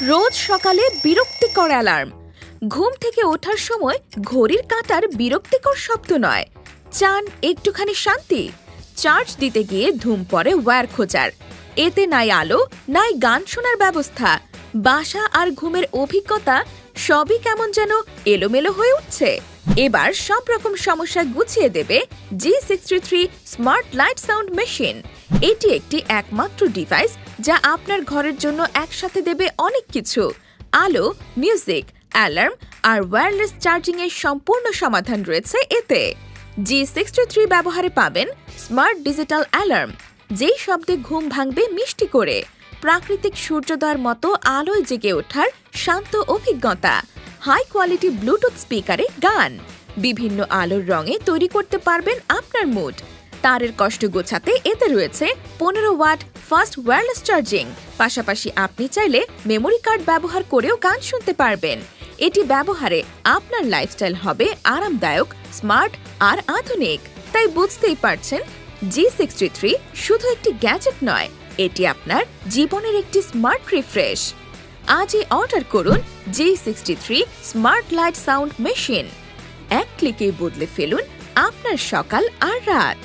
রোজ সকালে বিরক্তিকর অ্যালার্ম। ঘুম থেকে ওঠার সময় ঘড়ির কাঁটার বিরক্তিকর শব্দ নয়, চান একটুখানি শান্তি। চার্জ দিতে গিয়ে ধুম পড়ে ওয়্যার খোঁজার। এতে নাই আলো, নাই গান শোনার ব্যবস্থা। বাসা আর ঘুমের অভিজ্ঞতা সবই কেমন যেন এলোমেলো হয়ে উঠছে। এবার সব রকম সমস্যা গুছিয়ে দেবে G63 smart light sound machine. এটি একটি একমাত্র ডিভাইস যা আপনার ঘরের জন্য একসাথে দেবে অনেক কিছু: আলো, মিউজিক, অ্যালার্ম আর ওয়্যারলেস চার্জিং এর সম্পূর্ণ সমাধান রয়েছে এতে। G63 ব্যবহারে পাবেন স্মার্ট ডিজিটাল অ্যালার্ম, যেই শব্দে ঘুম ভাঙবে মিষ্টি করে। প্রাকৃতিক সূর্যোদয়ের মতো আলোয় জেগে ওঠার শান্ত অভিজ্ঞতা। হাই কোয়ালিটি ব্লুটুথ স্পিকারে গান। বিভিন্ন আলোর রঙে তৈরি করতে পারবেন আপনার মুড। তারের কষ্ট গোছাতে এতে রয়েছে 15 ওয়াট ফাস্ট ওয়্যারলেস চার্জিং। পাশাপাশি আপনি চাইলে মেমোরি কার্ড ব্যবহার করেও গান শুনতে পারবেন। এটি ব্যবহারে আপনার লাইফস্টাইল হবে আরামদায়ক, স্মার্ট আর আধুনিক। তাই বুঝতেই পারছেন, G63 শুধু একটি গ্যাজেট নয়, এটি আপনার জীবনের একটি স্মার্ট রিফ্রেশ। আজই অর্ডার করুন G63 smart light sound machine. এক ক্লিকেই বদলে ফেলুন আপনার সকাল আর রাত।